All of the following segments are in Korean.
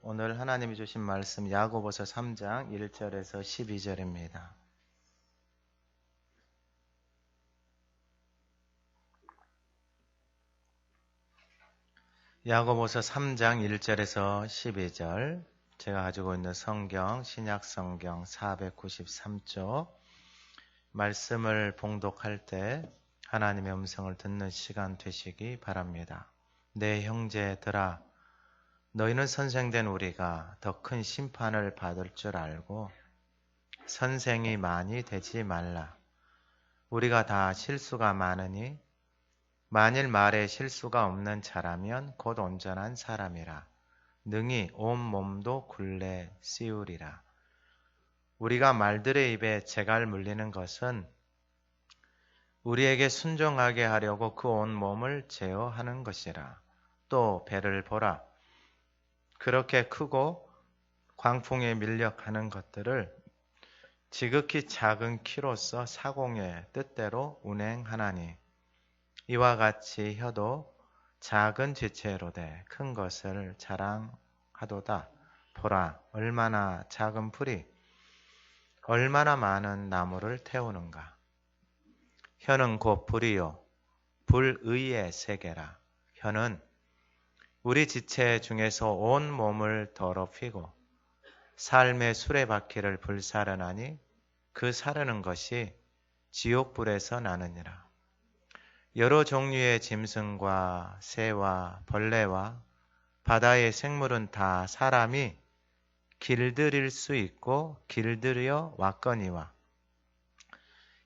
오늘 하나님이 주신 말씀 야고보서 3장 1절에서 12절입니다. 야고보서 3장 1절에서 12절, 제가 가지고 있는 성경 신약성경 493쪽 말씀을 봉독할 때 하나님의 음성을 듣는 시간 되시기 바랍니다. 내 형제들아, 너희는 선생된 우리가 더 큰 심판을 받을 줄 알고 선생이 많이 되지 말라. 우리가 다 실수가 많으니 만일 말에 실수가 없는 자라면 곧 온전한 사람이라. 능히 온 몸도 굴레 씌우리라. 우리가 말들의 입에 재갈 물리는 것은 우리에게 순종하게 하려고 그 온 몸을 제어하는 것이라. 또 배를 보라. 그렇게 크고 광풍에 밀려가는 것들을 지극히 작은 키로서 사공의 뜻대로 운행하나니, 이와 같이 혀도 작은 지체로되 큰 것을 자랑하도다. 보라, 얼마나 작은 불이 얼마나 많은 나무를 태우는가. 혀는 곧 불이요 불의의 세계라. 혀는 우리 지체 중에서 온 몸을 더럽히고 삶의 수레바퀴를 불사르나니 그 사르는 것이 지옥불에서 나느니라. 여러 종류의 짐승과 새와 벌레와 바다의 생물은 다 사람이 길들일 수 있고 길들여 왔거니와,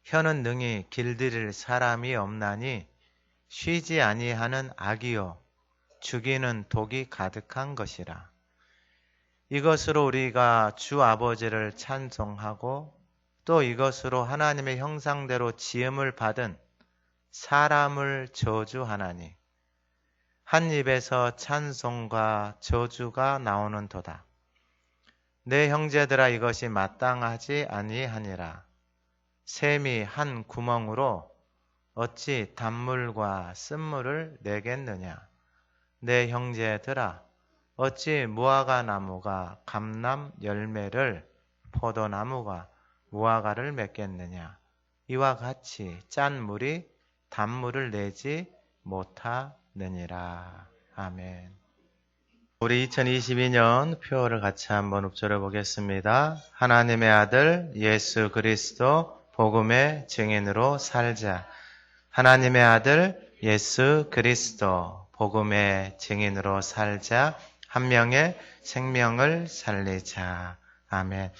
혀는 능히 길들일 사람이 없나니 쉬지 아니하는 악이요 죽이는 독이 가득한 것이라. 이것으로 우리가 주 아버지를 찬송하고 또 이것으로 하나님의 형상대로 지음을 받은 사람을 저주하나니, 한 입에서 찬송과 저주가 나오는도다. 내 형제들아, 이것이 마땅하지 아니하니라. 샘이 한 구멍으로 어찌 단물과 쓴물을 내겠느냐. 내 형제들아, 어찌 무화과 나무가 감람 열매를, 포도나무가 무화과를 맺겠느냐. 이와 같이 짠 물이 단물을 내지 못하느니라. 아멘. 우리 2022년 표어를 같이 한번 읊조려 보겠습니다. 하나님의 아들 예수 그리스도 복음의 증인으로 살자. 하나님의 아들 예수 그리스도 복음의 증인으로 살자. 한 명의 생명을 살리자. 아멘.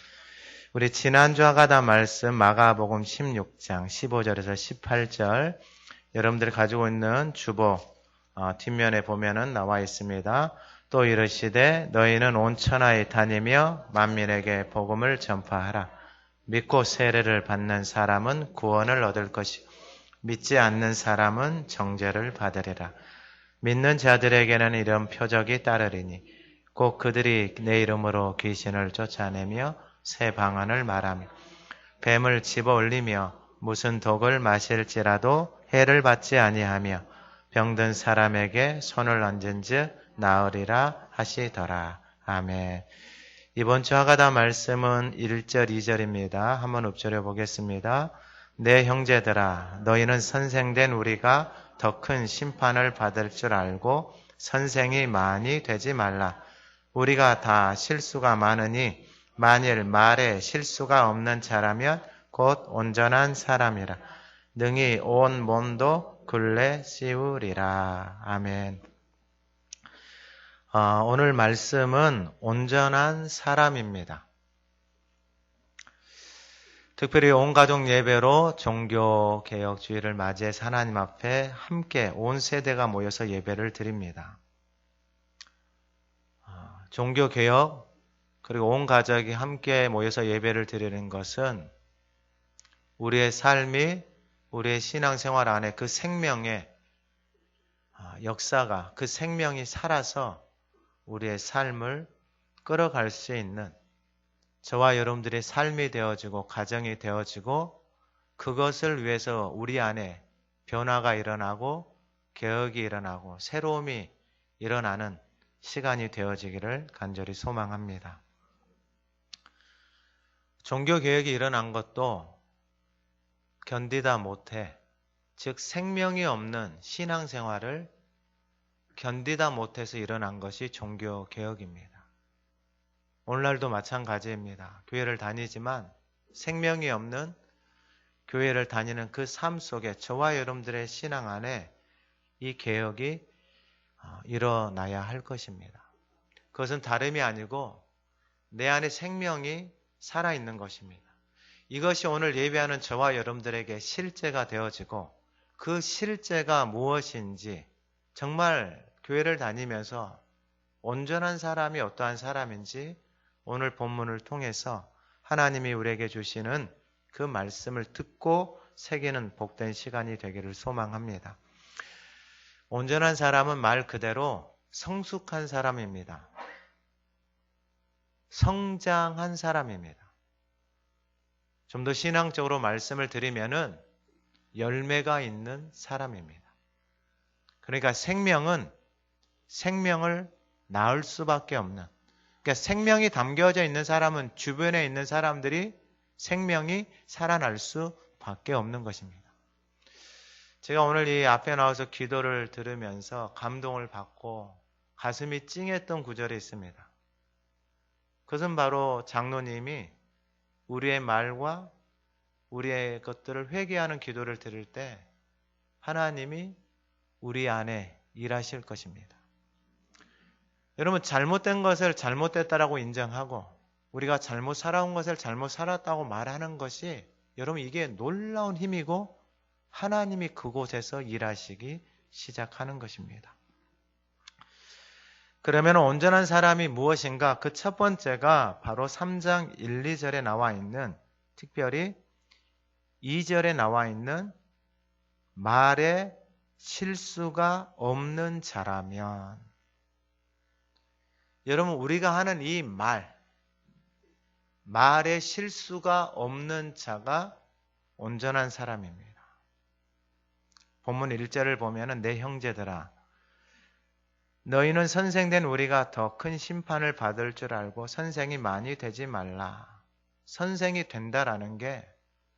우리 지난주와 같은 말씀 마가복음 16장 15절에서 18절, 여러분들이 가지고 있는 주보 뒷면에 보면은 나와 있습니다. 또 이르시되 너희는 온 천하에 다니며 만민에게 복음을 전파하라. 믿고 세례를 받는 사람은 구원을 얻을 것이요 믿지 않는 사람은 정죄를 받으리라. 믿는 자들에게는 이런 표적이 따르리니 곧 그들이 내 이름으로 귀신을 쫓아내며 새 방언을 말하며 뱀을 집어 올리며 무슨 독을 마실지라도 해를 받지 아니하며 병든 사람에게 손을 얹은즉 나으리라 하시더라. 아멘. 이번 주 하가다 말씀은 1절 2절입니다. 한번 읊조려 보겠습니다. 내 형제들아, 너희는 선생된 우리가 더 큰 심판을 받을 줄 알고 선생이 많이 되지 말라. 우리가 다 실수가 많으니 만일 말에 실수가 없는 자라면 곧 온전한 사람이라. 능히 온 몸도 굴레 씌우리라. 아멘. 오늘 말씀은 온전한 사람입니다. 특별히 온 가족 예배로 종교개혁주의를 맞이해서 하나님 앞에 함께 온 세대가 모여서 예배를 드립니다. 종교개혁 그리고 온 가족이 함께 모여서 예배를 드리는 것은 우리의 삶이, 우리의 신앙생활 안에 그 생명의 역사가, 그 생명이 살아서 우리의 삶을 끌어갈 수 있는, 저와 여러분들의 삶이 되어지고 가정이 되어지고 그것을 위해서 우리 안에 변화가 일어나고 개혁이 일어나고 새로움이 일어나는 시간이 되어지기를 간절히 소망합니다. 종교개혁이 일어난 것도 견디다 못해, 즉 생명이 없는 신앙생활을 견디다 못해서 일어난 것이 종교개혁입니다. 오늘날도 마찬가지입니다. 교회를 다니지만 생명이 없는 교회를 다니는 그 삶 속에 저와 여러분들의 신앙 안에 이 개혁이 일어나야 할 것입니다. 그것은 다름이 아니고 내 안에 생명이 살아있는 것입니다. 이것이 오늘 예배하는 저와 여러분들에게 실제가 되어지고 그 실제가 무엇인지 정말 교회를 다니면서 온전한 사람이 어떠한 사람인지 오늘 본문을 통해서 하나님이 우리에게 주시는 그 말씀을 듣고 새기는 복된 시간이 되기를 소망합니다. 온전한 사람은 말 그대로 성숙한 사람입니다. 성장한 사람입니다. 좀 더 신앙적으로 말씀을 드리면은 열매가 있는 사람입니다. 그러니까 생명은 생명을 낳을 수밖에 없는, 그러니까 생명이 담겨져 있는 사람은 주변에 있는 사람들이 생명이 살아날 수밖에 없는 것입니다. 제가 오늘 이 앞에 나와서 기도를 들으면서 감동을 받고 가슴이 찡했던 구절이 있습니다. 그것은 바로 장로님이 우리의 말과 우리의 것들을 회개하는 기도를 드릴 때 하나님이 우리 안에 일하실 것입니다. 여러분, 잘못된 것을 잘못됐다라고 인정하고 우리가 잘못 살아온 것을 잘못 살았다고 말하는 것이 여러분 이게 놀라운 힘이고 하나님이 그곳에서 일하시기 시작하는 것입니다. 그러면 온전한 사람이 무엇인가? 그 첫 번째가 바로 3장 1, 2절에 나와 있는, 특별히 2절에 나와 있는 말에 실수가 없는 자라면, 여러분 우리가 하는 이 말에 실수가 없는 자가 온전한 사람입니다. 본문 1절을 보면 내 형제들아 너희는 선생된 우리가 더 큰 심판을 받을 줄 알고 선생이 많이 되지 말라. 선생이 된다라는 게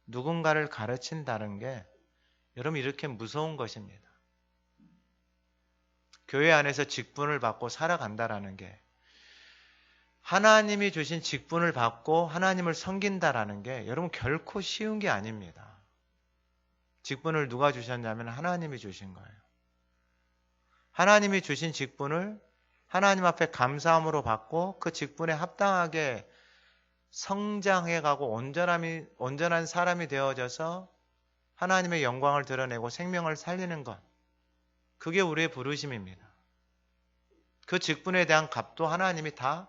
누군가를 가르친다는 게 여러분 이렇게 무서운 것입니다. 교회 안에서 직분을 받고 살아간다라는 게, 하나님이 주신 직분을 받고 하나님을 섬긴다라는 게 여러분 결코 쉬운 게 아닙니다. 직분을 누가 주셨냐면 하나님이 주신 거예요. 하나님이 주신 직분을 하나님 앞에 감사함으로 받고 그 직분에 합당하게 성장해가고 온전한 사람이 되어져서 하나님의 영광을 드러내고 생명을 살리는 것, 그게 우리의 부르심입니다. 그 직분에 대한 값도 하나님이 다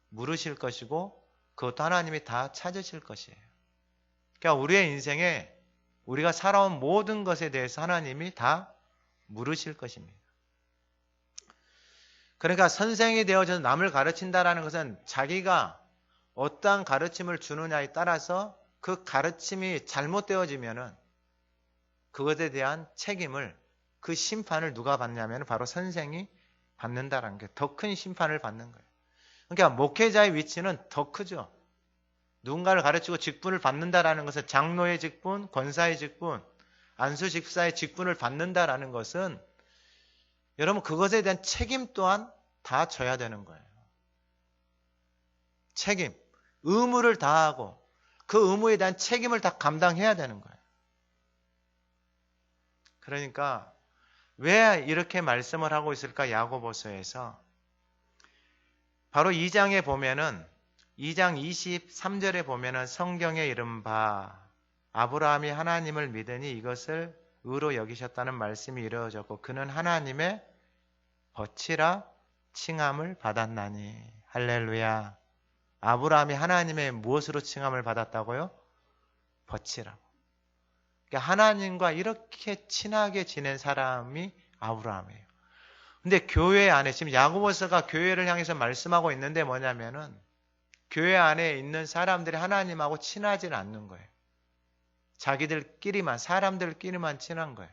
물으실 것이고 그것도 하나님이 다 찾으실 것이에요. 그러니까 우리의 인생에 우리가 살아온 모든 것에 대해서 하나님이 다 물으실 것입니다. 그러니까 선생이 되어져서 남을 가르친다라는 것은 자기가 어떠한 가르침을 주느냐에 따라서 그 가르침이 잘못되어지면은 그것에 대한 책임을, 그 심판을 누가 받냐면 바로 선생이 받는다라는 게 더 큰 심판을 받는 거예요. 그러니까 목회자의 위치는 더 크죠. 누군가를 가르치고 직분을 받는다라는 것은 장로의 직분, 권사의 직분, 안수 집사의 직분을 받는다라는 것은 여러분 그것에 대한 책임 또한 다 져야 되는 거예요. 책임, 의무를 다하고 그 의무에 대한 책임을 다 감당해야 되는 거예요. 그러니까 왜 이렇게 말씀을 하고 있을까? 야고보서에서 바로 2장에 보면은 2장 23절에 보면은 성경에 이른바 아브라함이 하나님을 믿으니 이것을 의로 여기셨다는 말씀이 이루어졌고 그는 하나님의 벗이라 칭함을 받았나니. 할렐루야. 아브라함이 하나님의 무엇으로 칭함을 받았다고요? 벗이라고. 그러니까 하나님과 이렇게 친하게 지낸 사람이 아브라함이에요. 근데 교회 안에, 지금 야고보서가 교회를 향해서 말씀하고 있는데 뭐냐면은 교회 안에 있는 사람들이 하나님하고 친하지 않는 거예요. 자기들끼리만, 사람들끼리만 친한 거예요.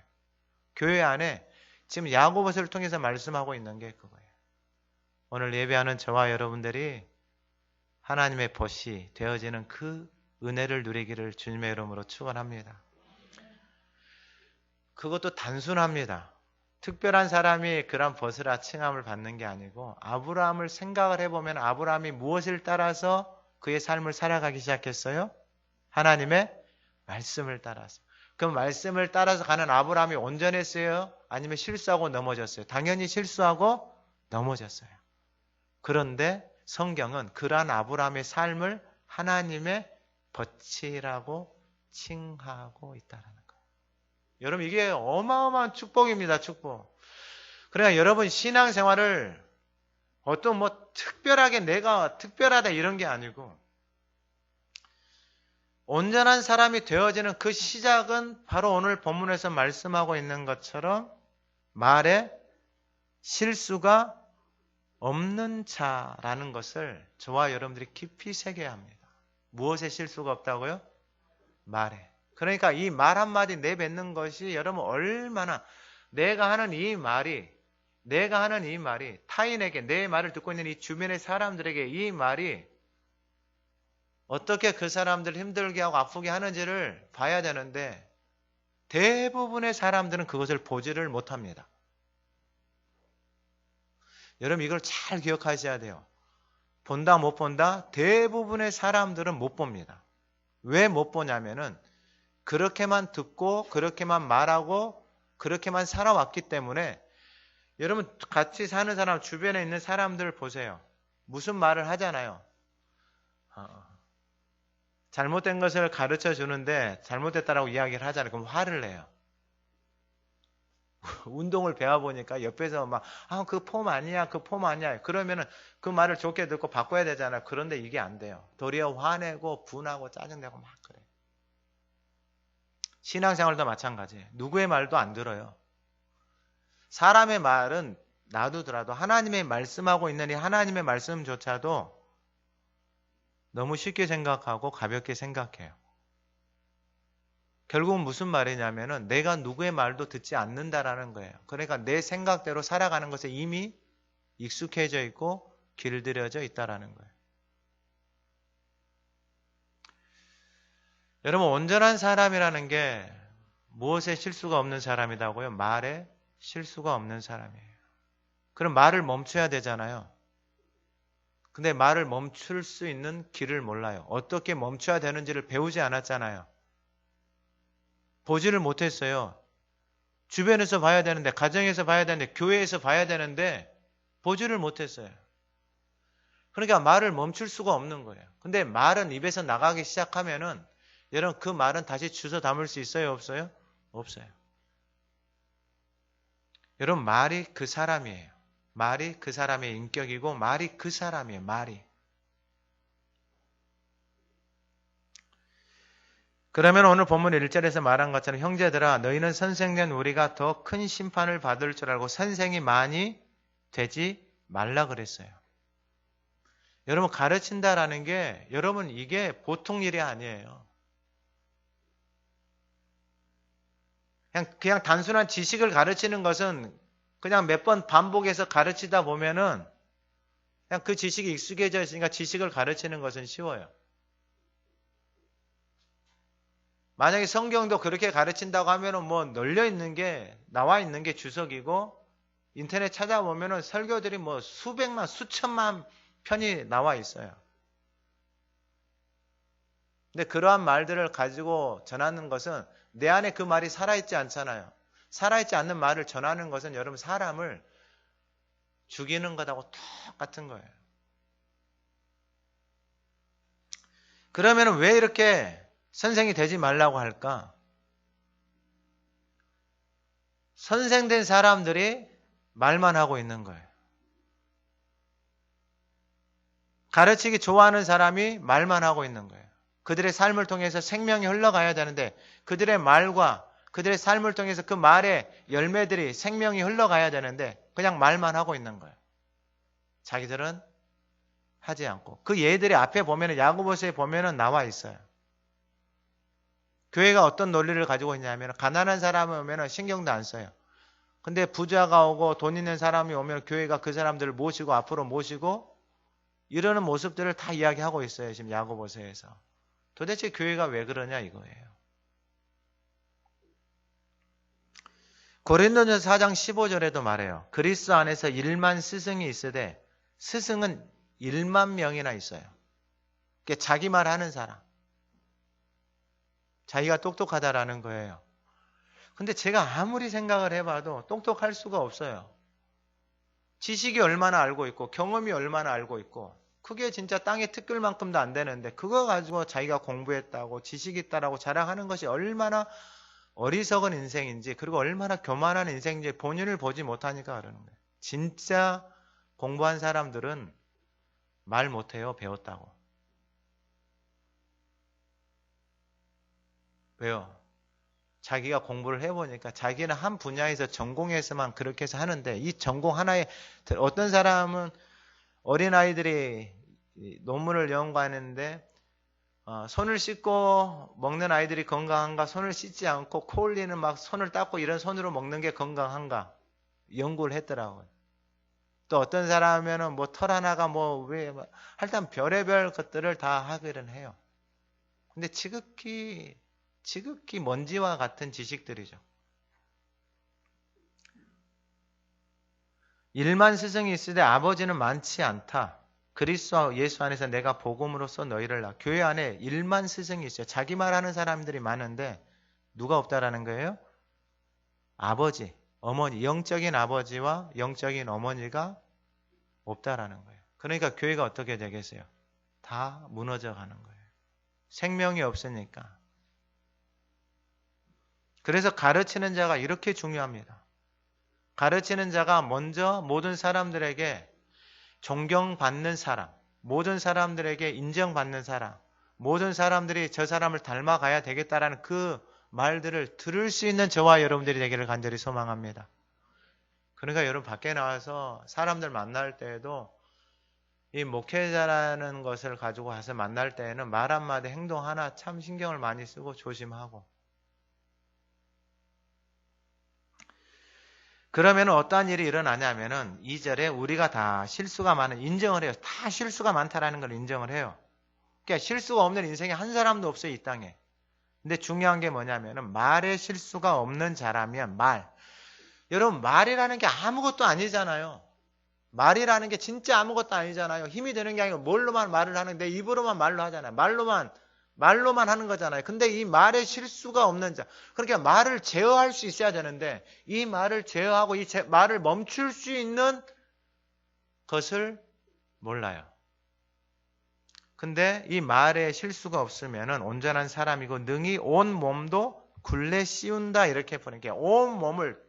교회 안에 지금 야고보서를 통해서 말씀하고 있는 게 그거예요. 오늘 예배하는 저와 여러분들이 하나님의 벗이 되어지는 그 은혜를 누리기를 주님의 이름으로 축원합니다. 그것도 단순합니다. 특별한 사람이 그런 벗으라 칭함을 받는 게 아니고 아브라함을 생각을 해보면 아브라함이 무엇을 따라서 그의 삶을 살아가기 시작했어요? 하나님의 말씀을 따라서. 그 말씀을 따라서 가는 아브라함이 온전했어요? 아니면 실수하고 넘어졌어요? 당연히 실수하고 넘어졌어요. 그런데 성경은 그러한 아브라함의 삶을 하나님의 벗이라고 칭하고 있다는 거예요. 여러분 이게 어마어마한 축복입니다. 축복. 그러니까 여러분 신앙생활을 어떤 특별하게 내가 특별하다 이런 게 아니고 온전한 사람이 되어지는 그 시작은 바로 오늘 본문에서 말씀하고 있는 것처럼 말에 실수가 없는 자라는 것을 저와 여러분들이 깊이 새겨야 합니다. 무엇에 실수가 없다고요? 말에. 그러니까 이 말 한마디 내뱉는 것이 여러분 얼마나 내가 하는 이 말이 타인에게 내 말을 듣고 있는 이 주변의 사람들에게 이 말이 어떻게 그 사람들을 힘들게 하고 아프게 하는지를 봐야 되는데 대부분의 사람들은 그것을 보지를 못합니다. 여러분 이걸 잘 기억하셔야 돼요. 본다 못 본다? 대부분의 사람들은 못 봅니다. 왜 못 보냐면은 그렇게만 듣고 그렇게만 말하고 그렇게만 살아왔기 때문에 여러분 같이 사는 사람 주변에 있는 사람들 보세요. 무슨 말을 하잖아요. 잘못된 것을 가르쳐 주는데 잘못됐다라고 이야기를 하잖아요. 그럼 화를 내요. 운동을 배워보니까 옆에서 막, 그 폼 아니야, 그 폼 아니야. 그러면은 그 말을 좋게 듣고 바꿔야 되잖아요. 그런데 이게 안 돼요. 도리어 화내고 분하고 짜증내고 막 그래. 신앙생활도 마찬가지예요. 누구의 말도 안 들어요. 사람의 말은 놔두더라도 하나님의 말씀하고 있는 이 하나님의 말씀조차도 너무 쉽게 생각하고 가볍게 생각해요. 결국은 무슨 말이냐면은 내가 누구의 말도 듣지 않는다라는 거예요. 그러니까 내 생각대로 살아가는 것에 이미 익숙해져 있고 길들여져 있다라는 거예요. 여러분 온전한 사람이라는 게 무엇에 실수가 없는 사람이라고요? 말에 실수가 없는 사람이에요. 그럼 말을 멈춰야 되잖아요. 근데 말을 멈출 수 있는 길을 몰라요. 어떻게 멈춰야 되는지를 배우지 않았잖아요. 보지를 못했어요. 주변에서 봐야 되는데, 가정에서 봐야 되는데, 교회에서 봐야 되는데 보지를 못했어요. 그러니까 말을 멈출 수가 없는 거예요. 근데 말은 입에서 나가기 시작하면은 여러분 그 말은 다시 주워 담을 수 있어요? 없어요? 없어요. 여러분 말이 그 사람이에요. 말이 그 사람의 인격이고 말이 그 사람이에요. 말이. 그러면 오늘 본문 1절에서 말한 것처럼 형제들아 너희는 선생된 우리가 더 큰 심판을 받을 줄 알고 선생이 많이 되지 말라 그랬어요. 여러분 가르친다라는 게 여러분 이게 보통 일이 아니에요. 그냥 단순한 지식을 가르치는 것은 그냥 몇 번 반복해서 가르치다 보면은 그냥 그 지식이 익숙해져 있으니까 지식을 가르치는 것은 쉬워요. 만약에 성경도 그렇게 가르친다고 하면은 널려 있는 게, 나와 있는 게 주석이고, 인터넷 찾아보면은 설교들이 수백만, 수천만 편이 나와 있어요. 근데 그러한 말들을 가지고 전하는 것은 내 안에 그 말이 살아있지 않잖아요. 살아있지 않는 말을 전하는 것은 여러분 사람을 죽이는 것하고 똑같은 거예요. 그러면 왜 이렇게 선생이 되지 말라고 할까? 선생된 사람들이 말만 하고 있는 거예요. 가르치기 좋아하는 사람이 말만 하고 있는 거예요. 그들의 삶을 통해서 생명이 흘러가야 되는데 그들의 말과 그들의 삶을 통해서 그 말의 열매들이 생명이 흘러가야 되는데 그냥 말만 하고 있는 거예요. 자기들은 하지 않고. 그 예들이 앞에 보면은 야고보서에 보면은 나와 있어요. 교회가 어떤 논리를 가지고 있냐면 가난한 사람 오면은 신경도 안 써요. 근데 부자가 오고 돈 있는 사람이 오면 교회가 그 사람들을 모시고 앞으로 모시고 이러는 모습들을 다 이야기하고 있어요. 지금 야고보서에서. 도대체 교회가 왜 그러냐 이거예요. 고린도전서 4장 15절에도 말해요. 그리스도 안에서 1만 스승이 있으되 스승은 1만 명이나 있어요. 그게 자기 말 하는 사람. 자기가 똑똑하다라는 거예요. 근데 제가 아무리 생각을 해봐도 똑똑할 수가 없어요. 지식이 얼마나 알고 있고 경험이 얼마나 알고 있고 그게 진짜 땅에 티끌만큼도 안 되는데 그거 가지고 자기가 공부했다고 지식이 있다라고 자랑하는 것이 얼마나 어리석은 인생인지 그리고 얼마나 교만한 인생인지 본인을 보지 못하니까 그러는 거예요. 진짜 공부한 사람들은 말 못해요. 배웠다고. 왜요? 자기가 공부를 해보니까 자기는 한 분야에서 전공해서만 그렇게 해서 하는데 이 전공 하나에 어떤 사람은 어린아이들이 논문을 연구하는데 손을 씻고 먹는 아이들이 건강한가 손을 씻지 않고 코 흘리는 막 손을 닦고 이런 손으로 먹는 게 건강한가 연구를 했더라고요. 또 어떤 사람은 뭐 털 하나가 뭐 왜 하여튼 별의별 것들을 다 하기는 해요. 근데 지극히 먼지와 같은 지식들이죠. 1만 스승이 있으되 아버지는 많지 않다. 그리스도 예수 안에서 내가 복음으로써 너희를 낳아. 교회 안에 1만 스승이 있어요. 자기 말하는 사람들이 많은데 누가 없다라는 거예요? 아버지, 어머니, 영적인 아버지와 영적인 어머니가 없다라는 거예요. 그러니까 교회가 어떻게 되겠어요? 다 무너져 가는 거예요. 생명이 없으니까. 그래서 가르치는 자가 이렇게 중요합니다. 가르치는 자가 먼저 모든 사람들에게 존경받는 사람, 모든 사람들에게 인정받는 사람, 모든 사람들이 저 사람을 닮아가야 되겠다라는 그 말들을 들을 수 있는 저와 여러분들이 되기를 간절히 소망합니다. 그러니까 여러분 밖에 나와서 사람들 만날 때에도 이 목회자라는 것을 가지고 가서 만날 때에는 말 한마디 행동 하나 참 신경을 많이 쓰고 조심하고 그러면 어떠한 일이 일어나냐면은 2절에 우리가 다 실수가 많은 인정을 해요. 다 실수가 많다라는 걸 인정을 해요. 그러니까 실수가 없는 인생이 한 사람도 없어요, 이 땅에. 근데 중요한 게 뭐냐면은 말에 실수가 없는 자라면 말. 여러분 말이라는 게 아무것도 아니잖아요. 말이라는 게 진짜 아무것도 아니잖아요. 힘이 되는 게 아니고 뭘로만 말을 하는데 입으로만 말로 하잖아요. 말로만 하는 거잖아요. 근데 이 말에 실수가 없는 자. 그러니까 말을 제어할 수 있어야 되는데 이 말을 제어하고 이 말을 멈출 수 있는 것을 몰라요. 근데 이 말에 실수가 없으면은 온전한 사람이고 능히 온 몸도 굴레 씌운다 이렇게 보니까 온 몸을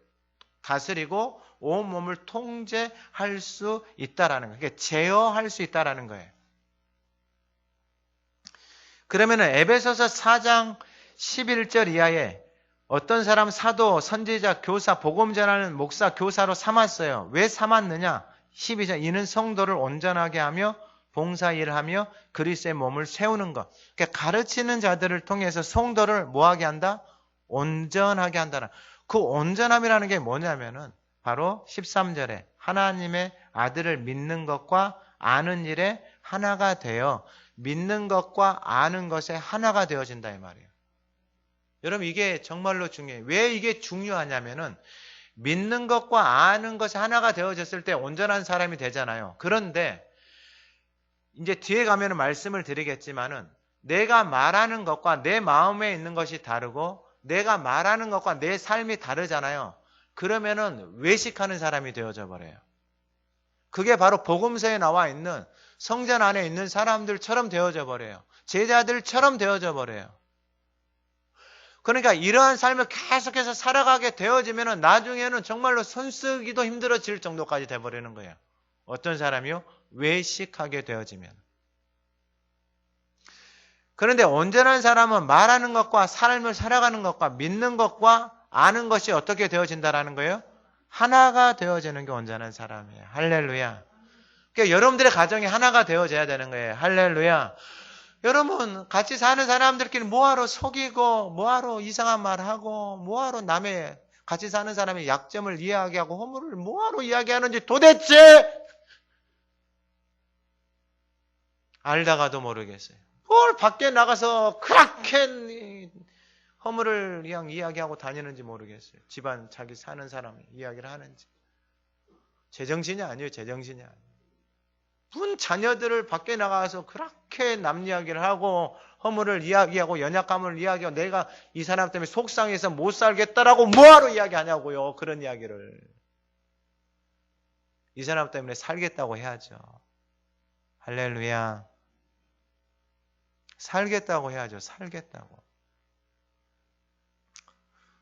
다스리고 온 몸을 통제할 수 있다라는 거예요. 그러니까 제어할 수 있다라는 거예요. 그러면은 에베소서 4장 11절 이하에 어떤 사람 사도, 선지자, 교사, 복음 전하는 목사, 교사로 삼았어요. 왜 삼았느냐? 12절 이는 성도를 온전하게 하며 봉사 일을 하며 그리스도의 몸을 세우는 것. 그러니까 가르치는 자들을 통해서 성도를 뭐하게 한다? 온전하게 한다는. 그 온전함이라는 게 뭐냐면은 바로 13절에 하나님의 아들을 믿는 것과 아는 일에 하나가 되어 믿는 것과 아는 것에 하나가 되어진다 이 말이에요. 여러분 이게 정말로 중요해요. 왜 이게 중요하냐면은 믿는 것과 아는 것이 하나가 되어졌을 때 온전한 사람이 되잖아요. 그런데 이제 뒤에 가면은 말씀을 드리겠지만은 내가 말하는 것과 내 마음에 있는 것이 다르고 내가 말하는 것과 내 삶이 다르잖아요. 그러면은 외식하는 사람이 되어져 버려요. 그게 바로 복음서에 나와 있는 성전 안에 있는 사람들처럼 되어져 버려요. 제자들처럼 되어져 버려요. 그러니까 이러한 삶을 계속해서 살아가게 되어지면 나중에는 정말로 손쓰기도 힘들어질 정도까지 돼버리는 거예요. 어떤 사람이요? 외식하게 되어지면. 그런데 온전한 사람은 말하는 것과 삶을 살아가는 것과 믿는 것과 아는 것이 어떻게 되어진다라는 거예요? 하나가 되어지는 게 온전한 사람이에요. 할렐루야. 그러니까 여러분들의 가정이 하나가 되어져야 되는 거예요. 할렐루야. 여러분 같이 사는 사람들끼리 뭐하러 속이고 뭐하러 이상한 말하고 뭐하러 남의 같이 사는 사람이 약점을 이야기하고 허물을 뭐하러 이야기하는지 도대체 알다가도 모르겠어요. 뭘 밖에 나가서 그렇게 허물을 그냥 이야기하고 다니는지 모르겠어요. 집안 자기 사는 사람이 이야기를 하는지. 제정신이 아니에요. 제정신이 아니에요. 문 자녀들을 밖에 나가서 그렇게 남 이야기를 하고 허물을 이야기하고 연약감을 이야기하고 내가 이 사람 때문에 속상해서 못 살겠다라고 뭐하러 이야기하냐고요. 그런 이야기를. 이 사람 때문에 살겠다고 해야죠. 할렐루야. 살겠다고 해야죠. 살겠다고.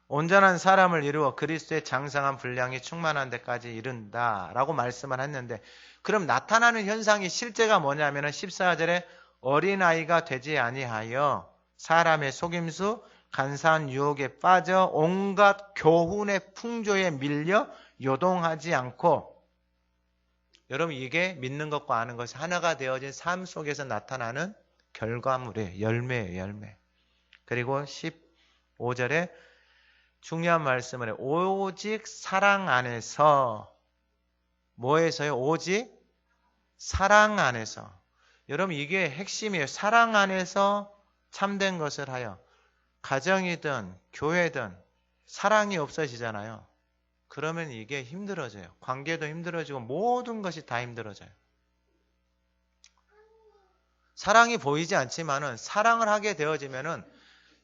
온전한 사람을 이루어 그리스도의 장성한 분량이 충만한 데까지 이른다라고 말씀을 했는데 그럼 나타나는 현상이 실제가 뭐냐면 14절에 어린아이가 되지 아니하여 사람의 속임수 간사한 유혹에 빠져 온갖 교훈의 풍조에 밀려 요동하지 않고 여러분 이게 믿는 것과 아는 것이 하나가 되어진 삶 속에서 나타나는 결과물이에요. 열매예요. 열매. 그리고 15절에 중요한 말씀을 해요. 오직 사랑 안에서 뭐에서요? 오직 사랑 안에서. 여러분 이게 핵심이에요. 사랑 안에서 참된 것을 하여 가정이든 교회든 사랑이 없어지잖아요. 그러면 이게 힘들어져요. 관계도 힘들어지고 모든 것이 다 힘들어져요. 사랑이 보이지 않지만은 사랑을 하게 되어지면은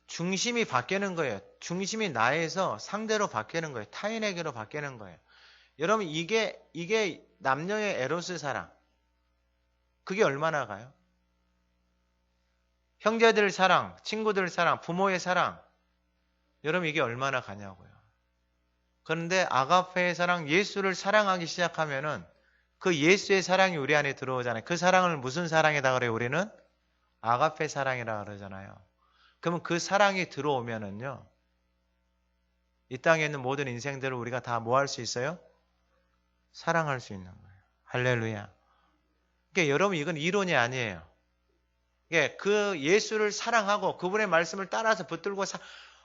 중심이 바뀌는 거예요. 중심이 나에서 상대로 바뀌는 거예요. 타인에게로 바뀌는 거예요. 여러분 이게 남녀의 에로스 사랑. 그게 얼마나 가요? 형제들 사랑, 친구들 사랑, 부모의 사랑. 여러분 이게 얼마나 가냐고요. 그런데 아가페의 사랑, 예수를 사랑하기 시작하면은 그 예수의 사랑이 우리 안에 들어오잖아요. 그 사랑을 무슨 사랑이다 그래요? 우리는 아가페 사랑이라 그러잖아요. 그러면 그 사랑이 들어오면은요. 이 땅에 있는 모든 인생들을 우리가 다 뭐 할 수 있어요? 사랑할 수 있는 거예요. 할렐루야. 그러니까 여러분 이건 이론이 아니에요. 그 예수를 사랑하고 그분의 말씀을 따라서 붙들고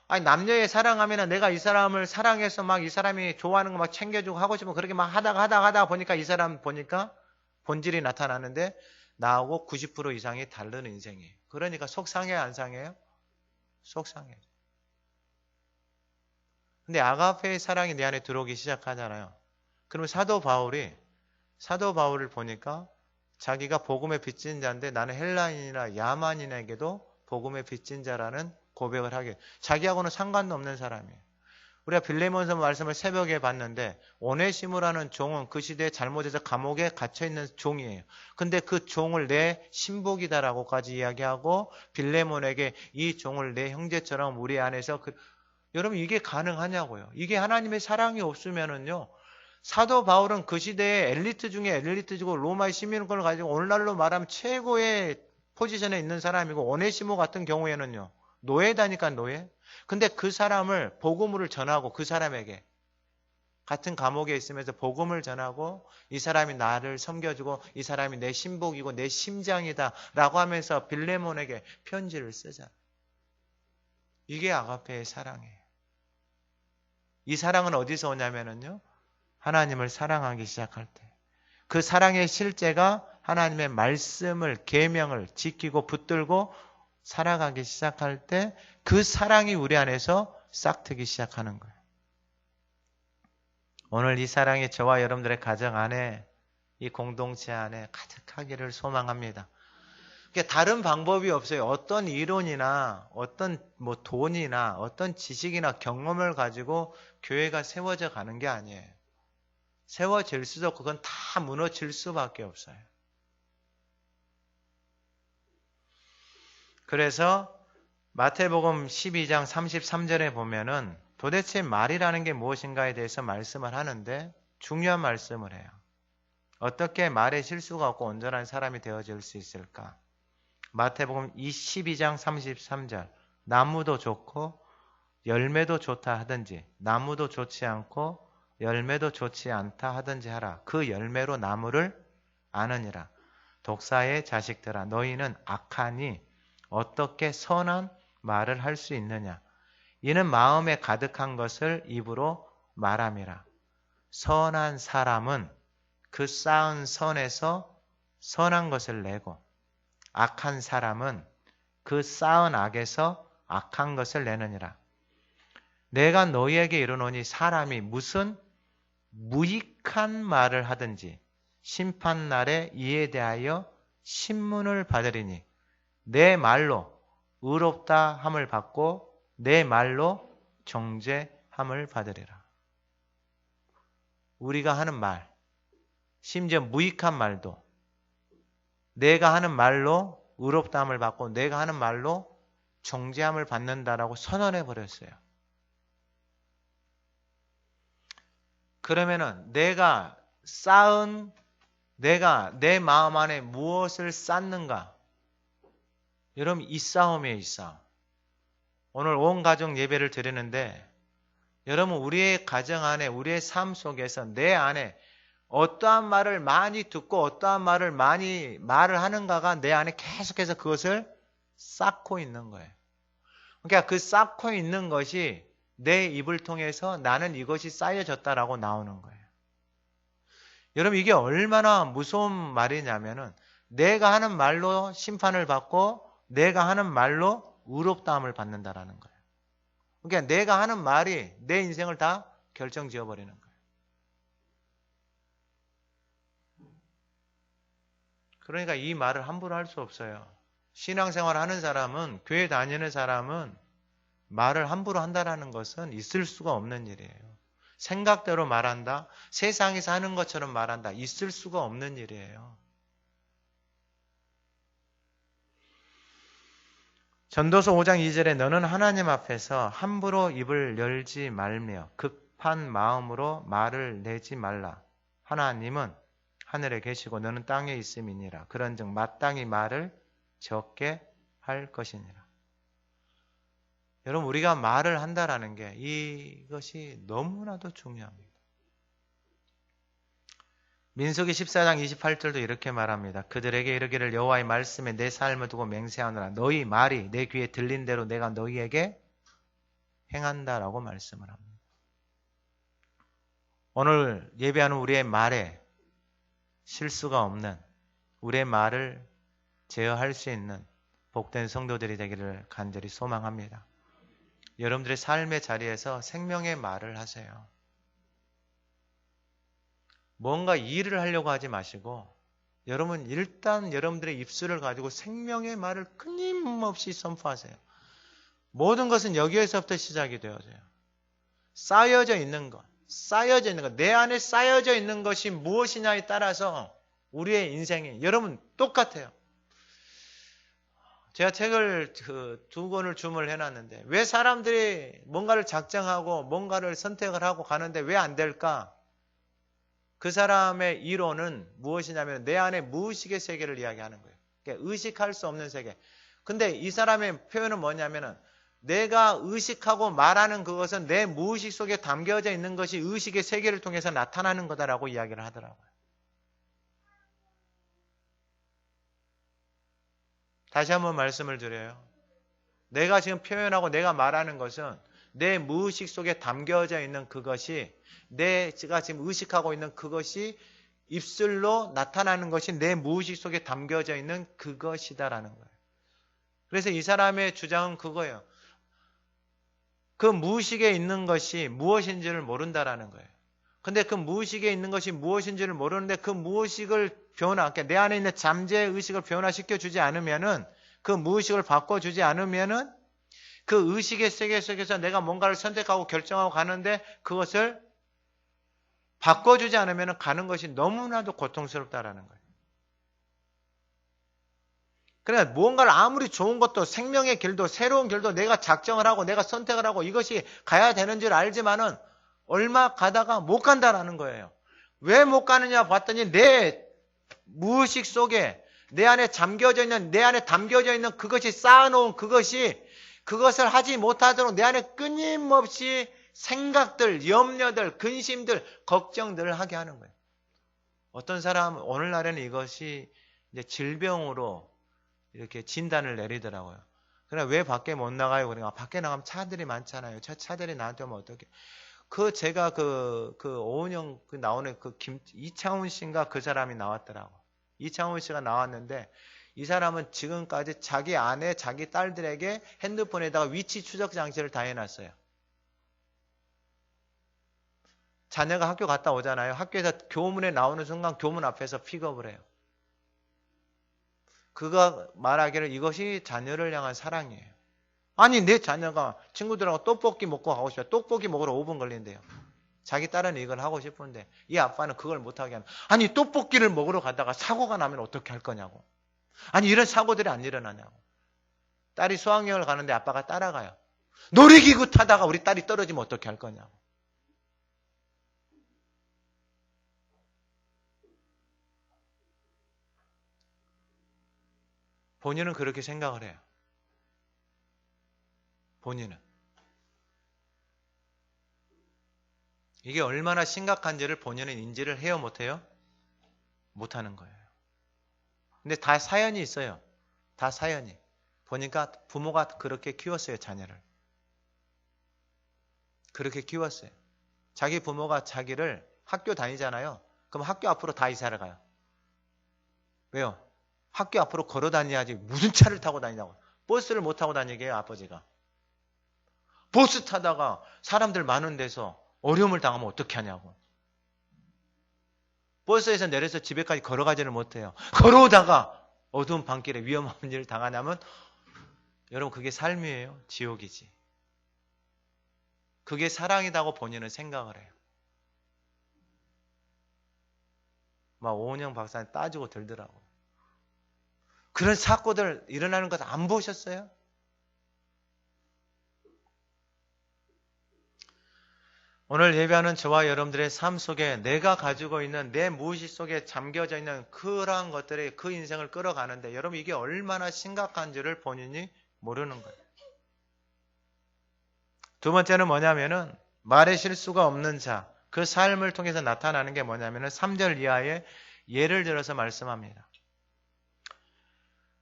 아니 남녀의 사랑하면 내가 이 사람을 사랑해서 막 이 사람이 좋아하는 거 막 챙겨주고 하고 싶으면 그렇게 막 하다가 보니까 이 사람 보니까 본질이 나타나는데 나하고 90% 이상이 다른 인생이에요. 그러니까 속상해요, 안 상해요? 속상해요. 근데 아가페의 사랑이 내 안에 들어오기 시작하잖아요. 그러면 사도 바울을 보니까 자기가 복음의 빚진 자인데 나는 헬라인이나 야만인에게도 복음의 빚진 자라는 고백을 하게. 자기하고는 상관도 없는 사람이에요. 우리가 빌레몬서 말씀을 새벽에 봤는데 오네시모라는 종은 그 시대에 잘못해서 감옥에 갇혀있는 종이에요. 근데 그 종을 내 신복이다라고까지 이야기하고 빌레몬에게 이 종을 내 형제처럼 우리 안에서 여러분 이게 가능하냐고요. 이게 하나님의 사랑이 없으면은요. 사도 바울은 그 시대의 엘리트 중에 엘리트지고 로마의 시민권을 가지고 오늘날로 말하면 최고의 포지션에 있는 사람이고 오네시모 같은 경우에는요. 노예다니까 노예. 근데 그 사람을 복음을 전하고 그 사람에게 같은 감옥에 있으면서 복음을 전하고 이 사람이 나를 섬겨주고 이 사람이 내 신복이고 내 심장이다 라고 하면서 빌레몬에게 편지를 쓰잖아요. 이게 아가페의 사랑이에요. 이 사랑은 어디서 오냐면요. 하나님을 사랑하기 시작할 때. 그 사랑의 실제가 하나님의 말씀을 계명을 지키고 붙들고 살아가기 시작할 때 그 사랑이 우리 안에서 싹트기 시작하는 거예요. 오늘 이 사랑이 저와 여러분들의 가정 안에 이 공동체 안에 가득하기를 소망합니다. 다른 방법이 없어요. 어떤 이론이나 어떤 돈이나 어떤 지식이나 경험을 가지고 교회가 세워져 가는 게 아니에요. 세워질 수도 없고 그건 다 무너질 수밖에 없어요. 그래서 마태복음 12장 33절에 보면은 도대체 말이라는 게 무엇인가에 대해서 말씀을 하는데 중요한 말씀을 해요. 어떻게 말에 실수가 없고 온전한 사람이 되어질 수 있을까? 마태복음 12장 33절 나무도 좋고 열매도 좋다 하든지 나무도 좋지 않고 열매도 좋지 않다 하든지 하라. 그 열매로 나무를 아느니라. 독사의 자식들아 너희는 악하니 어떻게 선한 말을 할 수 있느냐. 이는 마음에 가득한 것을 입으로 말함이라. 선한 사람은 그 쌓은 선에서 선한 것을 내고 악한 사람은 그 쌓은 악에서 악한 것을 내느니라. 내가 너희에게 이르노니 사람이 무슨 무익한 말을 하든지 심판날에 이에 대하여 신문을 받으리니 내 말로 의롭다 함을 받고 내 말로 정죄함을 받으리라. 우리가 하는 말, 심지어 무익한 말도 내가 하는 말로 의롭다 함을 받고 내가 하는 말로 정죄함을 받는다라고 선언해 버렸어요. 그러면은 내가 내 마음 안에 무엇을 쌓는가? 여러분, 이 싸움이에요, 이 싸움. 오늘 온 가족 예배를 드리는데 여러분, 우리의 가정 안에, 우리의 삶 속에서 내 안에 어떠한 말을 많이 듣고 어떠한 말을 많이 말을 하는가가 내 안에 계속해서 그것을 쌓고 있는 거예요. 그러니까 그 쌓고 있는 것이 내 입을 통해서 나는 이것이 쌓여졌다라고 나오는 거예요. 여러분, 이게 얼마나 무서운 말이냐면은 내가 하는 말로 심판을 받고 내가 하는 말로 의롭다함을 받는다라는 거예요. 그러니까 내가 하는 말이 내 인생을 다 결정지어 버리는 거예요. 그러니까 이 말을 함부로 할 수 없어요. 신앙생활 하는 사람은, 교회 다니는 사람은 말을 함부로 한다라는 것은 있을 수가 없는 일이에요. 생각대로 말한다, 세상에서 하는 것처럼 말한다, 있을 수가 없는 일이에요. 전도서 5장 2절에 너는 하나님 앞에서 함부로 입을 열지 말며 급한 마음으로 말을 내지 말라. 하나님은 하늘에 계시고 너는 땅에 있음이니라. 그런즉 마땅히 말을 적게 할 것이니라. 여러분, 우리가 말을 한다라는 게 이것이 너무나도 중요합니다. 민수기 14장 28절도 이렇게 말합니다. 그들에게 이르기를 여호와의 말씀에 내 삶을 두고 맹세하노라. 너희 말이 내 귀에 들린 대로 내가 너희에게 행한다라고 말씀을 합니다. 오늘 예배하는 우리의 말에 실수가 없는, 우리의 말을 제어할 수 있는 복된 성도들이 되기를 간절히 소망합니다. 여러분들의 삶의 자리에서 생명의 말을 하세요. 뭔가 일을 하려고 하지 마시고 여러분, 일단 여러분들의 입술을 가지고 생명의 말을 끊임없이 선포하세요. 모든 것은 여기에서부터 시작이 되어져요. 쌓여져 있는 것, 내 안에 쌓여져 있는 것이 무엇이냐에 따라서 우리의 인생이, 여러분, 똑같아요. 제가 책을 2권을 주문을 해놨는데 왜 사람들이 뭔가를 작정하고 뭔가를 선택을 하고 가는데 왜 안 될까? 그 사람의 이론은 무엇이냐면 내 안에 무의식의 세계를 이야기하는 거예요. 그러니까 의식할 수 없는 세계. 근데 이 사람의 표현은 뭐냐면은 내가 의식하고 말하는 그것은 내 무의식 속에 담겨져 있는 것이 의식의 세계를 통해서 나타나는 거다라고 이야기를 하더라고요. 다시 한번 말씀을 드려요. 내가 지금 표현하고 내가 말하는 것은 내 무의식 속에 담겨져 있는 그것이, 내가 지금 의식하고 있는 그것이 입술로 나타나는 것이 내 무의식 속에 담겨져 있는 그것이다라는 거예요. 그래서 이 사람의 주장은 그거예요. 그 무의식에 있는 것이 무엇인지를 모른다라는 거예요. 근데 그 무의식에 있는 것이 무엇인지를 모르는데 그 무의식을 그러니까 내 안에 있는 잠재의 의식을 변화시켜 주지 않으면은, 그 무의식을 바꿔주지 않으면은 그 의식의 세계 속에서 내가 뭔가를 선택하고 결정하고 가는데 그것을 바꿔주지 않으면은 가는 것이 너무나도 고통스럽다라는 거예요. 그러니까 무언가를 아무리 좋은 것도, 생명의 길도, 새로운 길도 내가 작정을 하고 내가 선택을 하고 이것이 가야 되는 줄 알지만은 얼마 가다가 못 간다라는 거예요. 왜 못 가느냐 봤더니 내 무의식 속에 내 안에 잠겨져 있는, 내 안에 담겨져 있는 그것이 쌓아놓은 그것을 하지 못하도록 내 안에 끊임없이 생각들, 염려들, 근심들, 걱정들을 하게 하는 거예요. 어떤 사람은 오늘날에는 이것이 이제 질병으로 이렇게 진단을 내리더라고요. 그래, 왜 밖에 못 나가요? 그러니까 밖에 나가면 차들이 많잖아요. 차들이 나한테 오면 어떡해? 제가 오은영 나오는 이창훈 씨인가 그 사람이 나왔더라고. 이창훈 씨가 나왔는데 이 사람은 지금까지 자기 아내, 자기 딸들에게 핸드폰에다가 위치 추적 장치를 다 해놨어요. 자녀가 학교 갔다 오잖아요. 학교에서 교문에 나오는 순간 교문 앞에서 픽업을 해요. 그가 말하기를 이것이 자녀를 향한 사랑이에요. 아니 내 자녀가 친구들하고 떡볶이 먹고 가고 싶어요. 떡볶이 먹으러 5분 걸린대요. 자기 딸은 이걸 하고 싶은데 이 아빠는 그걸 못하게 하는. 아니 떡볶이를 먹으러 가다가 사고가 나면 어떻게 할 거냐고. 아니 이런 사고들이 안 일어나냐고. 딸이 수학여행을 가는데 아빠가 따라가요. 놀이기구 타다가 우리 딸이 떨어지면 어떻게 할 거냐고. 본인은 그렇게 생각을 해요. 본인은. 이게 얼마나 심각한지를 본인은 인지를 해요, 못해요? 못하는 거예요. 근데 다 사연이 있어요. 다 사연이. 보니까 부모가 그렇게 키웠어요, 자녀를. 그렇게 키웠어요. 자기 부모가 자기를 학교 다니잖아요. 그럼 학교 앞으로 다 이사를 가요. 왜요? 학교 앞으로 걸어 다녀야지 무슨 차를 타고 다니냐고. 버스를 못 타고 다니게 해요, 아버지가. 버스 타다가 사람들 많은 데서 어려움을 당하면 어떻게 하냐고. 버스에서 내려서 집에까지 걸어가지를 못해요. 걸어오다가 어두운 밤길에 위험한 일을 당하냐면 여러분 그게 삶이에요? 지옥이지. 그게 사랑이라고 본인은 생각을 해요. 막 오은영 박사님 따지고 들더라고. 그런 사고들 일어나는 것 안 보셨어요? 오늘 예배하는 저와 여러분들의 삶 속에 내가 가지고 있는 내 무의식 속에 잠겨져 있는 그러한 것들이 그 인생을 끌어가는데 여러분 이게 얼마나 심각한지를 본인이 모르는 거예요. 두 번째는 뭐냐면은 말의 실수가 없는 자, 그 삶을 통해서 나타나는 게 뭐냐면은 3절 이하에 예를 들어서 말씀합니다.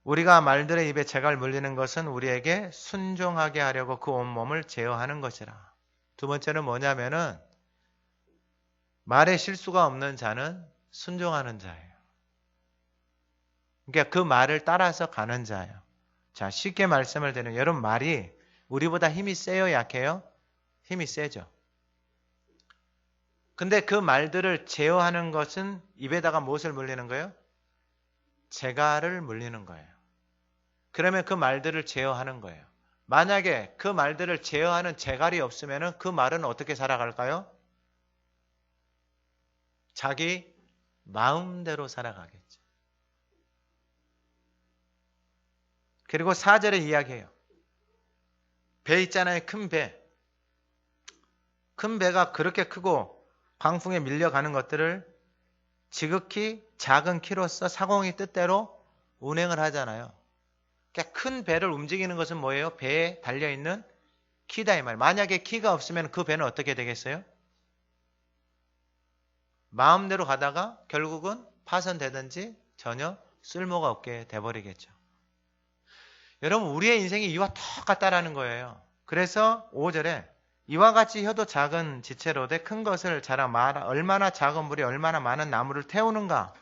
우리가 말들의 입에 재갈 물리는 것은 우리에게 순종하게 하려고 그 온몸을 제어하는 것이라. 두 번째는 뭐냐면은 말에 실수가 없는 자는 순종하는 자예요. 그러니까 그 말을 따라서 가는 자예요. 자, 쉽게 말씀을 드리면 여러분 말이 우리보다 힘이 세요, 약해요? 힘이 세죠. 근데 그 말들을 제어하는 것은 입에다가 무엇을 물리는 거예요? 재갈을 물리는 거예요. 그러면 그 말들을 제어하는 거예요. 만약에 그 말들을 제어하는 재갈이 없으면 그 말은 어떻게 살아갈까요? 자기 마음대로 살아가겠죠. 그리고 4절에 이야기해요. 배 있잖아요. 큰 배. 큰 배가 그렇게 크고 광풍에 밀려가는 것들을 지극히 작은 키로서 사공의 뜻대로 운행을 하잖아요. 그러니까 큰 배를 움직이는 것은 뭐예요? 배에 달려있는 키다 이 말. 만약에 키가 없으면 그 배는 어떻게 되겠어요? 마음대로 가다가 결국은 파손되든지 전혀 쓸모가 없게 돼버리겠죠. 여러분 우리의 인생이 이와 똑같다라는 거예요. 그래서 5절에 이와 같이 혀도 작은 지체로되 큰 것을 자라 얼마나 작은 불이 얼마나 많은 나무를 태우는가.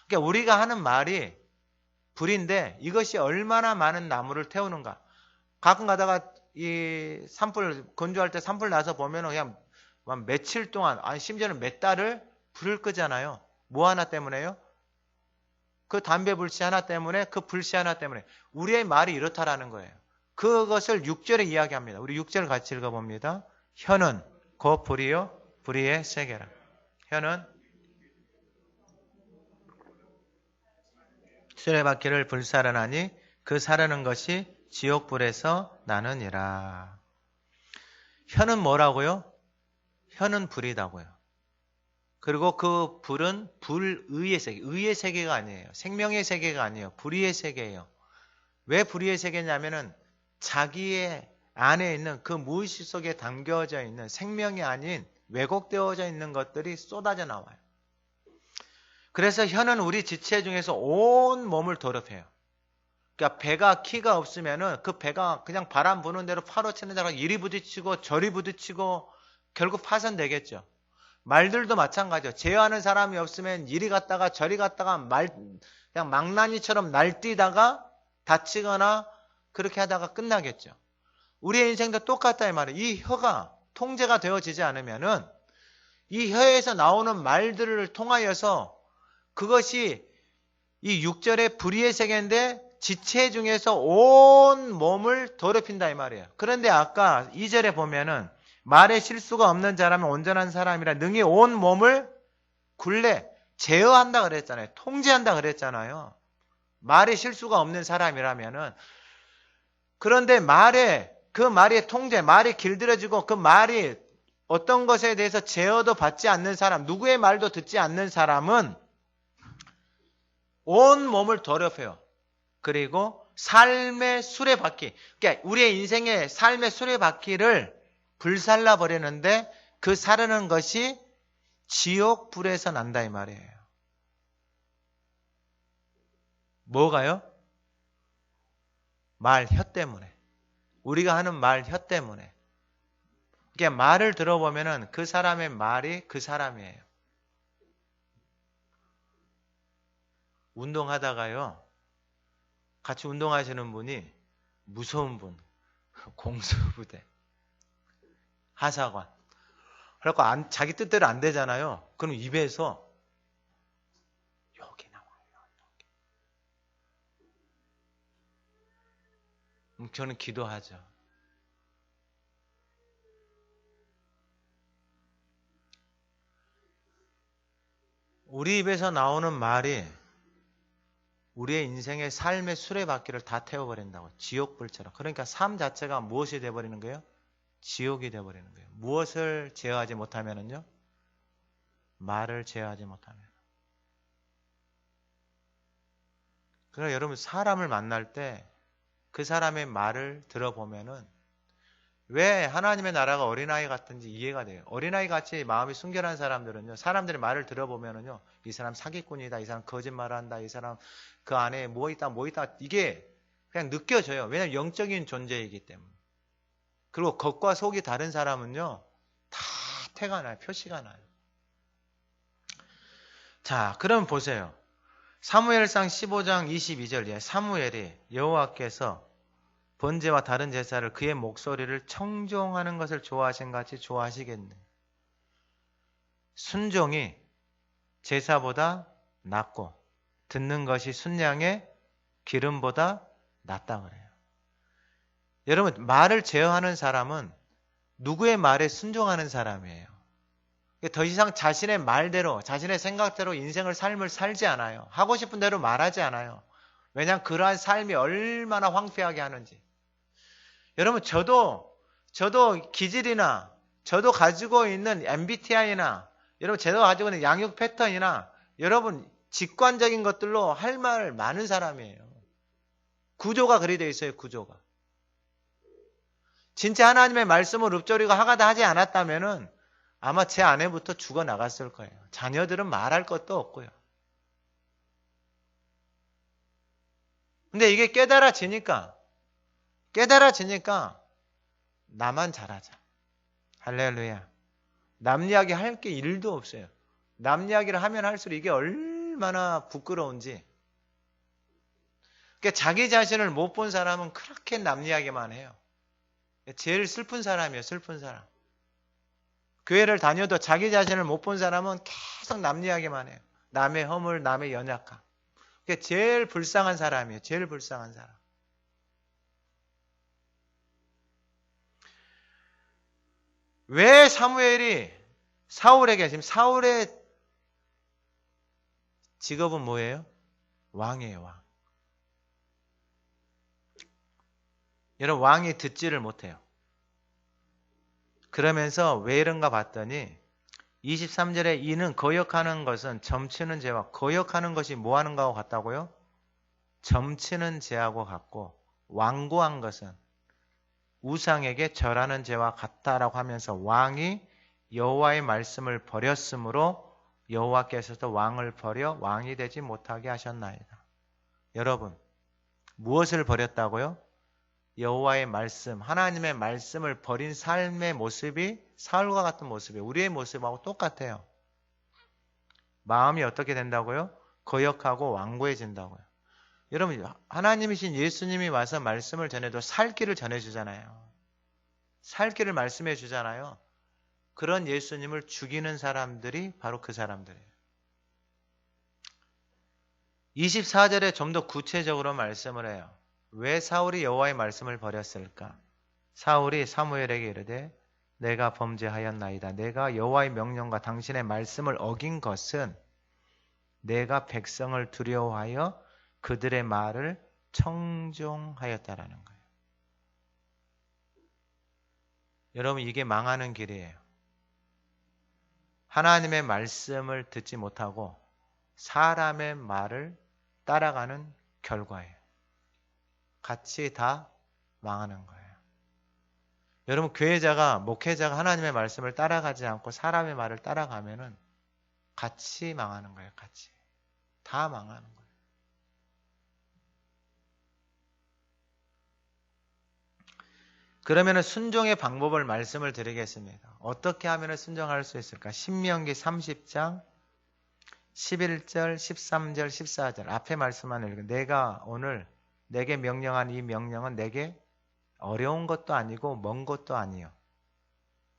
그러니까 우리가 하는 말이 불인데 이것이 얼마나 많은 나무를 태우는가. 가끔 가다가 이 산불 건조할 때 산불 나서 보면 그냥 며칠 동안 아니 심지어는 몇 달을 불을 끄잖아요. 뭐 하나 때문에요? 그 담배 불씨 하나 때문에 그 불씨 하나 때문에 우리의 말이 이렇다라는 거예요. 그것을 6절에 이야기합니다. 우리 6절 같이 읽어봅니다. 혀는 곧 불이요 불의의 세계라. 혀는 수레바퀴를 불사르나니 그 사르는 것이 지옥불에서 나느니라. 혀는 뭐라고요? 혀는 불이다고요. 그리고 그 불은 불의의 세계, 의의 세계가 아니에요. 생명의 세계가 아니에요. 불의의 세계예요. 왜 불의의 세계냐면은 자기의 안에 있는 그 무의식 속에 담겨져 있는 생명이 아닌 왜곡되어져 있는 것들이 쏟아져 나와요. 그래서 혀는 우리 지체 중에서 온 몸을 더럽혀요. 그러니까 배가 키가 없으면은 그 배가 그냥 바람 부는 대로 파로치는 대로 이리 부딪히고 저리 부딪히고 결국 파손되겠죠. 말들도 마찬가지죠. 제어하는 사람이 없으면 이리 갔다가 저리 갔다가 그냥 망나니처럼 날뛰다가 다치거나 그렇게 하다가 끝나겠죠. 우리의 인생도 똑같다 이 말이에요. 이 혀가 통제가 되어지지 않으면은 이 혀에서 나오는 말들을 통하여서 그것이 이 6절의 불의의 세계인데 지체 중에서 온 몸을 더럽힌다 이 말이에요. 그런데 아까 2절에 보면은 말에 실수가 없는 자라면 온전한 사람이라 능히 온 몸을 굴레 제어한다 그랬잖아요. 통제한다 그랬잖아요. 말에 실수가 없는 사람이라면은. 그런데 그 말의 통제, 말이 길들여지고 그 말이 어떤 것에 대해서 제어도 받지 않는 사람, 누구의 말도 듣지 않는 사람은 온 몸을 더럽혀요. 그리고 삶의 수레바퀴, 그러니까 우리의 인생의 삶의 수레바퀴를 불살라 버리는데 그 사르는 것이 지옥 불에서 난다 이 말이에요. 뭐가요? 말 혀 때문에. 우리가 하는 말 혀 때문에. 그러니까 말을 들어보면은 그 사람의 말이 그 사람이에요. 운동하다가요. 같이 운동하시는 분이 무서운 분, 공수부대, 하사관. 그래갖고 자기 뜻대로 안 되잖아요. 그럼 입에서 여기 나와요. 여기. 저는 기도하죠. 우리 입에서 나오는 말이 우리의 인생의 삶의 수레바퀴를 다 태워버린다고. 지옥불처럼. 그러니까 삶 자체가 무엇이 되어버리는 거예요? 지옥이 되어버리는 거예요. 무엇을 제어하지 못하면은요? 말을 제어하지 못하면. 그러니까 여러분 사람을 만날 때 그 사람의 말을 들어보면은 왜 하나님의 나라가 어린아이 같은지 이해가 돼요. 어린아이 같이 마음이 순결한 사람들은요, 사람들의 말을 들어보면은요, 이 사람 사기꾼이다, 이 사람 거짓말을 한다, 이 사람 그 안에 뭐 있다, 이게 그냥 느껴져요. 왜냐하면 영적인 존재이기 때문에. 그리고 겉과 속이 다른 사람은요, 다 태가 나요, 표시가 나요. 자, 그럼 보세요. 사무엘상 15장 22절에 사무엘이 여호와께서 번제와 다른 제사를 그의 목소리를 청종하는 것을 좋아하신 같이 좋아하시겠네. 순종이 제사보다 낫고 듣는 것이 순양의 기름보다 낫다 그래요. 여러분 말을 제어하는 사람은 누구의 말에 순종하는 사람이에요. 더 이상 자신의 말대로 자신의 생각대로 인생을 삶을 살지 않아요. 하고 싶은 대로 말하지 않아요. 왜냐하면 그러한 삶이 얼마나 황폐하게 하는지. 여러분 저도 기질이나 저도 가지고 있는 MBTI나 여러분 제가 가지고 있는 양육 패턴이나 여러분 직관적인 것들로 할 말 많은 사람이에요. 구조가 그리 되어 있어요. 구조가. 진짜 하나님의 말씀을 읊조리고 하가다 하지 않았다면은 아마 제 아내부터 죽어나갔을 거예요. 자녀들은 말할 것도 없고요. 근데 이게 깨달아지니까 나만 잘하자. 할렐루야. 남 이야기 할 게 일도 없어요. 남 이야기를 하면 할수록 이게 얼마나 부끄러운지. 그러니까 자기 자신을 못 본 사람은 그렇게 남 이야기만 해요. 제일 슬픈 사람이에요. 슬픈 사람. 교회를 다녀도 자기 자신을 못 본 사람은 계속 남 이야기만 해요. 남의 허물, 남의 연약함. 그게 제일 불쌍한 사람이에요. 제일 불쌍한 사람. 왜 사울에게 지금 사울의 직업은 뭐예요? 왕이에요. 왕. 여러분 왕이 듣지를 못해요. 그러면서 왜 이런가 봤더니 23절에 이는 거역하는 것은 점치는 죄와 거역하는 것이 뭐 하는 거하고 같다고요? 점치는 죄하고 같고 완고한 것은 우상에게 절하는 죄와 같다라고 하면서 왕이 여호와의 말씀을 버렸으므로 여호와께서도 왕을 버려 왕이 되지 못하게 하셨나이다. 여러분 무엇을 버렸다고요? 여호와의 말씀, 하나님의 말씀을 버린 삶의 모습이 사울과 같은 모습이 우리의 모습하고 똑같아요. 마음이 어떻게 된다고요? 거역하고 완고해진다고요. 여러분, 하나님이신 예수님이 와서 말씀을 전해도 살 길을 전해주잖아요. 살 길을 말씀해 주잖아요. 그런 예수님을 죽이는 사람들이 바로 그 사람들이에요. 24절에 좀 더 구체적으로 말씀을 해요. 왜 사울이 여호와의 말씀을 버렸을까? 사울이 사무엘에게 이르되 내가 범죄하였나이다. 내가 여호와의 명령과 당신의 말씀을 어긴 것은 내가 백성을 두려워하여 그들의 말을 청종하였다라는 거예요. 여러분, 이게 망하는 길이에요. 하나님의 말씀을 듣지 못하고 사람의 말을 따라가는 결과예요. 같이 다 망하는 거예요. 여러분, 교회자가, 목회자가 하나님의 말씀을 따라가지 않고 사람의 말을 따라가면은 같이 망하는 거예요. 같이. 다 망하는 거예요. 그러면은 순종의 방법을 말씀을 드리겠습니다. 어떻게 하면 순종할 수 있을까? 신명기 30장 11절, 13절, 14절 앞에 말씀만 읽으면 내가 오늘 내게 명령한 이 명령은 내게 어려운 것도 아니고 먼 것도 아니요.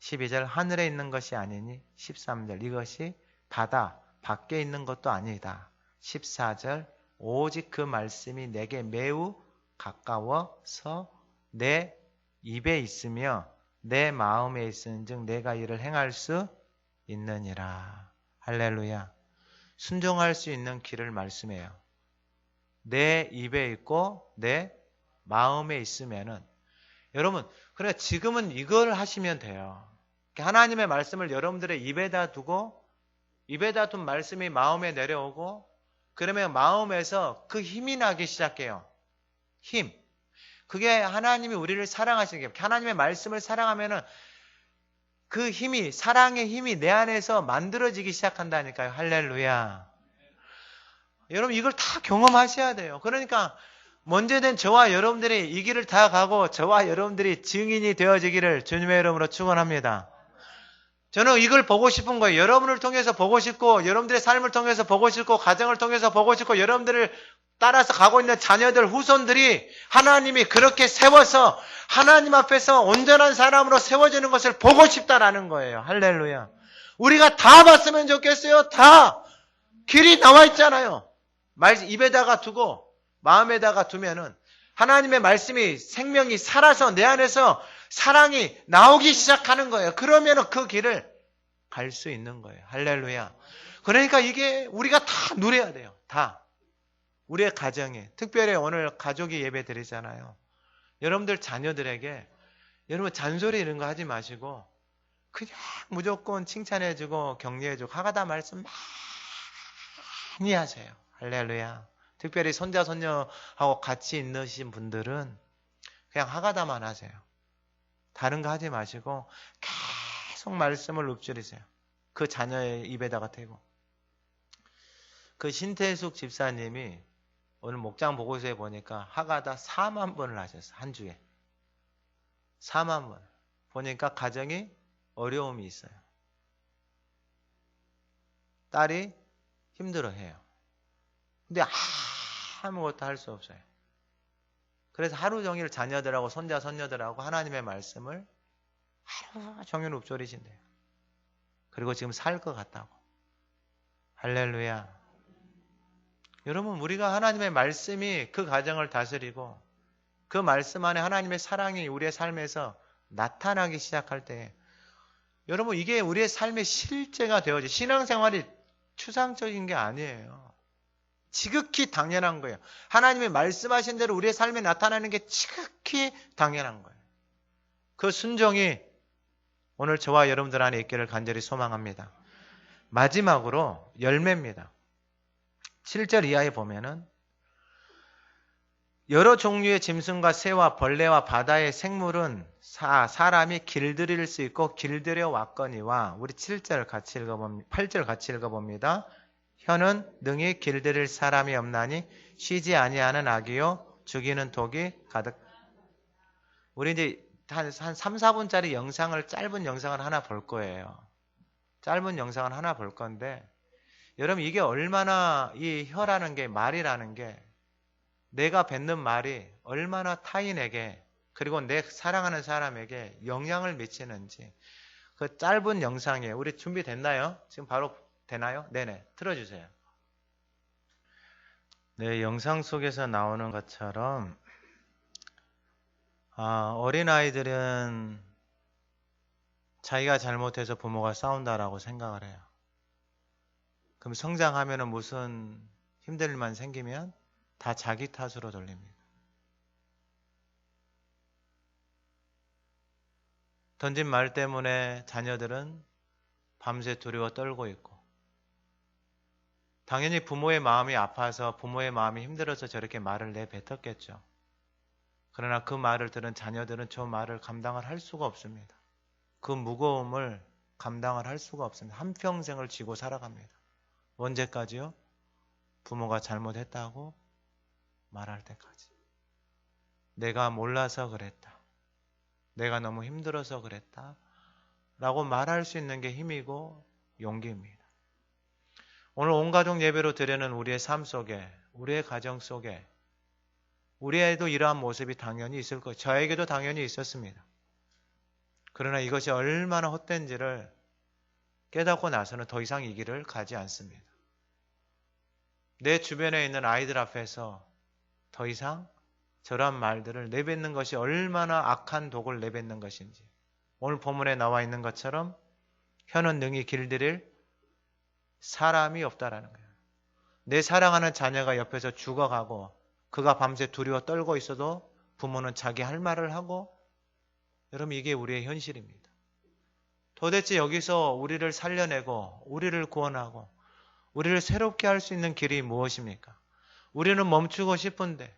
12절 하늘에 있는 것이 아니니 13절 이것이 바다 밖에 있는 것도 아니다. 14절 오직 그 말씀이 내게 매우 가까워서 내 입에 있으며 내 마음에 있은즉 내가 이를 행할 수 있느니라. 할렐루야. 순종할 수 있는 길을 말씀해요. 내 입에 있고 내 마음에 있으면은 여러분, 그래 지금은 이걸 하시면 돼요. 하나님의 말씀을 여러분들의 입에다 두고 입에다 둔 말씀이 마음에 내려오고 그러면 마음에서 그 힘이 나기 시작해요. 힘. 그게 하나님이 우리를 사랑하시는 게 하나님의 말씀을 사랑하면은 그 힘이 사랑의 힘이 내 안에서 만들어지기 시작한다니까요. 할렐루야. 여러분 이걸 다 경험하셔야 돼요. 그러니까 먼저 된 저와 여러분들이 이 길을 다 가고 저와 여러분들이 증인이 되어지기를 주님의 이름으로 축원합니다. 저는 이걸 보고 싶은 거예요. 여러분을 통해서 보고 싶고 여러분들의 삶을 통해서 보고 싶고 가정을 통해서 보고 싶고 여러분들을 따라서 가고 있는 자녀들 후손들이 하나님이 그렇게 세워서 하나님 앞에서 온전한 사람으로 세워지는 것을 보고 싶다라는 거예요. 할렐루야. 우리가 다 봤으면 좋겠어요. 다 길이 나와 있잖아요. 입에다가 두고 마음에다가 두면은 하나님의 말씀이 생명이 살아서 내 안에서 사랑이 나오기 시작하는 거예요. 그러면은 그 길을 갈 수 있는 거예요. 할렐루야. 그러니까 이게 우리가 다 누려야 돼요. 다. 우리의 가정에 특별히 오늘 가족이 예배 드리잖아요. 여러분들 자녀들에게 여러분 잔소리 이런 거 하지 마시고 그냥 무조건 칭찬해주고 격려해주고 하가다 말씀 많이 하세요. 할렐루야. 특별히 손자 손녀하고 같이 있으신 분들은 그냥 하가다만 하세요. 다른 거 하지 마시고 계속 말씀을 읊조리세요. 그 자녀의 입에다가 대고. 그 신태숙 집사님이 오늘 목장 보고서에 보니까 하가다 4만 번을 하셨어요. 한 주에. 4만 번. 보니까 가정이 어려움이 있어요. 딸이 힘들어해요. 근데 아무것도 할 수 없어요. 그래서 하루 종일 자녀들하고 손자 손녀들하고 하나님의 말씀을 하루 종일 읊조리신대요. 그리고 지금 살 것 같다고. 할렐루야. 여러분 우리가 하나님의 말씀이 그 가정을 다스리고 그 말씀 안에 하나님의 사랑이 우리의 삶에서 나타나기 시작할 때 여러분 이게 우리의 삶의 실제가 되어지 신앙생활이 추상적인 게 아니에요. 지극히 당연한 거예요. 하나님이 말씀하신 대로 우리의 삶에 나타나는 게 지극히 당연한 거예요. 그 순종이 오늘 저와 여러분들 안에 있기를 간절히 소망합니다. 마지막으로 열매입니다. 7절 이하에 보면은 여러 종류의 짐승과 새와 벌레와 바다의 생물은 사람이 길들일 수 있고 길들여 왔거니와 우리 7절 같이 읽어봅니다. 8절 같이 읽어봅니다. 혀는 능히 길들일 사람이 없나니 쉬지 아니하는 악이요 죽이는 독이 가득. 우리 이제 한 3, 4분짜리 영상을, 짧은 영상을 하나 볼 거예요. 짧은 영상을 하나 볼 건데, 여러분 이게 얼마나 이 혀라는 게, 말이라는 게, 내가 뱉는 말이 얼마나 타인에게, 그리고 내 사랑하는 사람에게 영향을 미치는지, 그 짧은 영상이에요. 우리 준비됐나요? 지금 바로 되나요? 네네. 틀어주세요. 네, 영상 속에서 나오는 것처럼, 어린아이들은 자기가 잘못해서 부모가 싸운다라고 생각을 해요. 그럼 성장하면은 무슨 힘들 일만 생기면 다 자기 탓으로 돌립니다. 던진 말 때문에 자녀들은 밤새 두려워 떨고 있고, 당연히 부모의 마음이 아파서, 부모의 마음이 힘들어서 저렇게 말을 내뱉었겠죠. 그러나 그 말을 들은 자녀들은 저 말을 감당을 할 수가 없습니다. 그 무거움을 감당을 할 수가 없습니다. 한평생을 지고 살아갑니다. 언제까지요? 부모가 잘못했다고 말할 때까지. 내가 몰라서 그랬다. 내가 너무 힘들어서 그랬다. 라고 말할 수 있는 게 힘이고 용기입니다. 오늘 온 가족 예배로 드리는 우리의 삶 속에, 우리의 가정 속에, 우리에도 이러한 모습이 당연히 있을 거예요. 저에게도 당연히 있었습니다. 그러나 이것이 얼마나 헛된지를 깨닫고 나서는 더 이상 이 길을 가지 않습니다. 내 주변에 있는 아이들 앞에서 더 이상 저런 말들을 내뱉는 것이 얼마나 악한 독을 내뱉는 것인지, 오늘 본문에 나와 있는 것처럼 혀는 능히 길들일 사람이 없다라는 거예요. 내 사랑하는 자녀가 옆에서 죽어가고 그가 밤새 두려워 떨고 있어도 부모는 자기 할 말을 하고, 여러분 이게 우리의 현실입니다. 도대체 여기서 우리를 살려내고 우리를 구원하고 우리를 새롭게 할 수 있는 길이 무엇입니까? 우리는 멈추고 싶은데,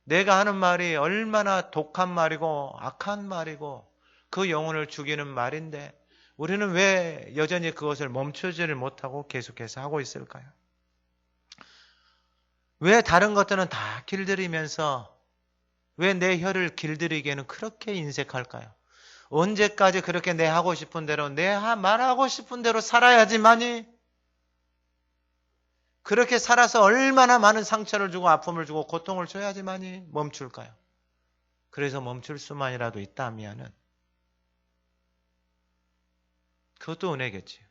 내가 하는 말이 얼마나 독한 말이고 악한 말이고 그 영혼을 죽이는 말인데, 우리는 왜 여전히 그것을 멈추지를 못하고 계속해서 하고 있을까요? 왜 다른 것들은 다 길들이면서 왜 내 혀를 길들이기에는 그렇게 인색할까요? 언제까지 그렇게 내 하고 싶은 대로, 내 말하고 싶은 대로 살아야지만이, 그렇게 살아서 얼마나 많은 상처를 주고 아픔을 주고 고통을 줘야지만이 멈출까요? 그래서 멈출 수만이라도 있다면은 그것도 은혜겠지요.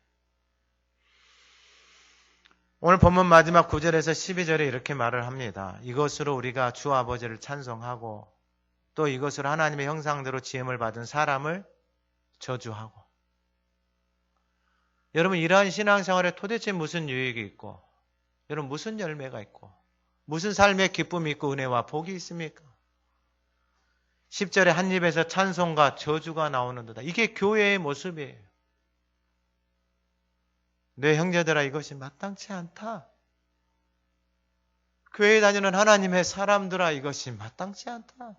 오늘 본문 마지막 9절에서 12절에 이렇게 말을 합니다. 이것으로 우리가 주 아버지를 찬송하고 또 이것으로 하나님의 형상대로 지음을 받은 사람을 저주하고. 여러분 이러한 신앙생활에 도대체 무슨 유익이 있고, 여러분 무슨 열매가 있고, 무슨 삶의 기쁨이 있고 은혜와 복이 있습니까? 10절에 한 입에서 찬송과 저주가 나오는도다. 이게 교회의 모습이에요. 내 형제들아 이것이 마땅치 않다. 교회에 다니는 하나님의 사람들아 이것이 마땅치 않다.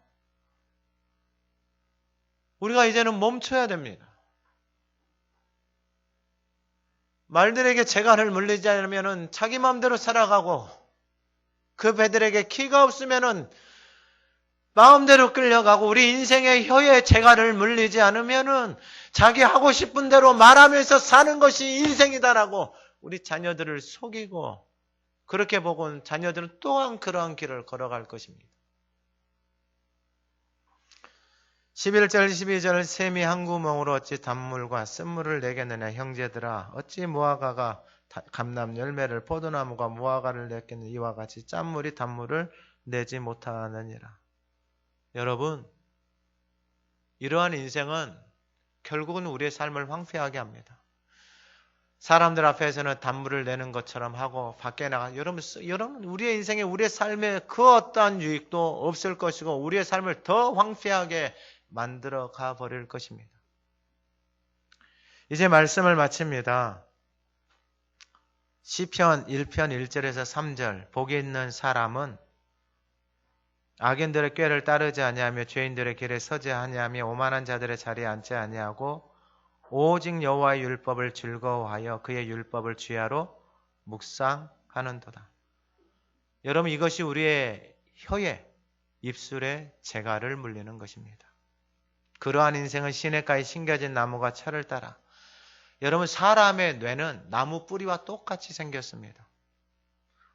우리가 이제는 멈춰야 됩니다. 말들에게 재간을 물리지 않으면 자기 마음대로 살아가고, 그 배들에게 키가 없으면 마음대로 끌려가고, 우리 인생의 혀에 재간을 물리지 않으면 자기 하고 싶은 대로 말하면서 사는 것이 인생이다라고 우리 자녀들을 속이고, 그렇게 보고 자녀들은 또한 그러한 길을 걸어갈 것입니다. 11절 12절 샘이 한 구멍으로 어찌 단물과 쓴물을 내겠느냐. 형제들아 어찌 무화과가 감람 열매를, 포도나무가 무화과를 냈겠느냐. 이와 같이 짠물이 단물을 내지 못하느니라. 여러분 이러한 인생은 결국은 우리의 삶을 황폐하게 합니다. 사람들 앞에서는 단물을 내는 것처럼 하고 밖에 나가, 여러분 우리의 인생에, 우리의 삶에 그 어떠한 유익도 없을 것이고 우리의 삶을 더 황폐하게 만들어 가버릴 것입니다. 이제 말씀을 마칩니다. 시편 1편 1절에서 3절. 복이 있는 사람은 악인들의 꾀를 따르지 아니하며 죄인들의 길에 서지 아니하며 오만한 자들의 자리에 앉지 아니하고 오직 여호와의 율법을 즐거워하여 그의 율법을 주야로 묵상하는도다. 여러분 이것이 우리의 혀에, 입술에 재갈을 물리는 것입니다. 그러한 인생은 시냇가에 심겨진 나무가 철을 따라. 여러분, 사람의 뇌는 나무 뿌리와 똑같이 생겼습니다.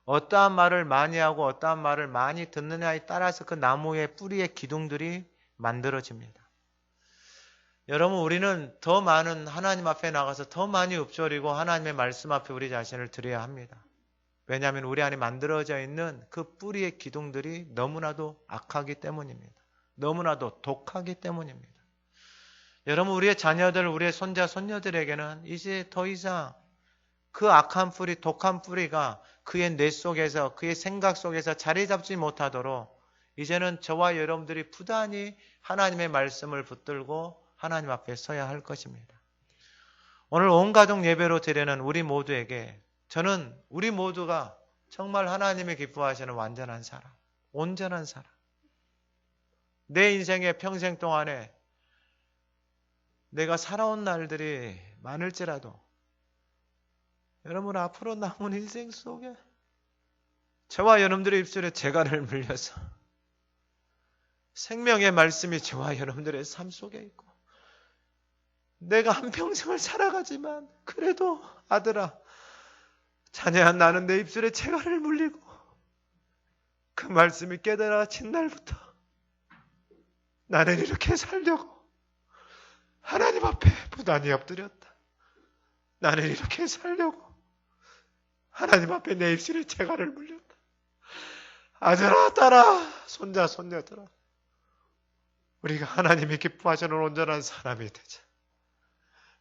어떠한 말을 많이 하고 어떠한 말을 많이 듣느냐에 따라서 그 나무의 뿌리의 기둥들이 만들어집니다. 여러분, 우리는 더 많은 하나님 앞에 나가서 더 많이 읊조리고 하나님의 말씀 앞에 우리 자신을 드려야 합니다. 왜냐하면 우리 안에 만들어져 있는 그 뿌리의 기둥들이 너무나도 악하기 때문입니다. 너무나도 독하기 때문입니다. 여러분, 우리의 자녀들, 우리의 손자, 손녀들에게는 이제 더 이상 그 악한 뿌리, 독한 뿌리가 그의 뇌 속에서, 그의 생각 속에서 자리 잡지 못하도록 이제는 저와 여러분들이 부단히 하나님의 말씀을 붙들고 하나님 앞에 서야 할 것입니다. 오늘 온 가족 예배로 드리는 우리 모두에게 저는 우리 모두가 정말 하나님이 기뻐하시는 완전한 사람, 온전한 사람, 내 인생의 평생 동안에 내가 살아온 날들이 많을지라도 여러분 앞으로 남은 인생 속에 저와 여러분들의 입술에 재갈을 물려서 생명의 말씀이 저와 여러분들의 삶 속에 있고 내가 한평생을 살아가지만 그래도 아들아, 자녀야, 나는 내 입술에 재갈을 물리고 그 말씀이 깨달아진 날부터 나는 이렇게 살려고 하나님 앞에 부단히 엎드렸다. 나는 이렇게 살려고 하나님 앞에 내 입술에 재갈을 물렸다. 아들아, 딸아, 손자, 손녀들아, 우리가 하나님이 기뻐하시는 온전한 사람이 되자.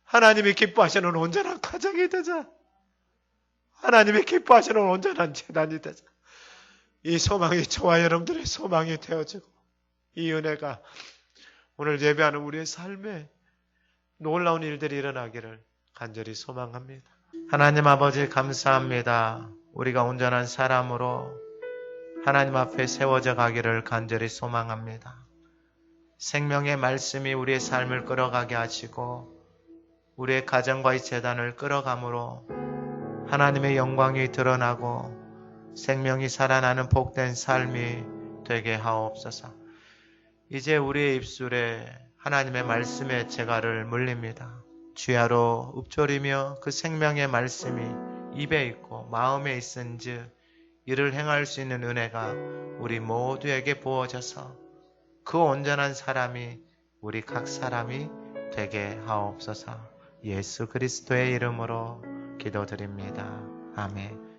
하나님이 기뻐하시는 온전한 가정이 되자. 하나님이 기뻐하시는 온전한 재단이 되자. 이 소망이 저와 여러분들의 소망이 되어지고 이 은혜가 오늘 예배하는 우리의 삶에 놀라운 일들이 일어나기를 간절히 소망합니다. 하나님 아버지, 감사합니다. 우리가 온전한 사람으로 하나님 앞에 세워져 가기를 간절히 소망합니다. 생명의 말씀이 우리의 삶을 끌어가게 하시고 우리의 가정과의 재단을 끌어감으로 하나님의 영광이 드러나고 생명이 살아나는 복된 삶이 되게 하옵소서. 이제 우리의 입술에 하나님의 말씀의 재갈을 물립니다. 주야로 읊조리며 그 생명의 말씀이 입에 있고 마음에 있은즉 이를 행할 수 있는 은혜가 우리 모두에게 부어져서 그 온전한 사람이 우리 각 사람이 되게 하옵소서. 예수 그리스도의 이름으로 기도드립니다. 아멘.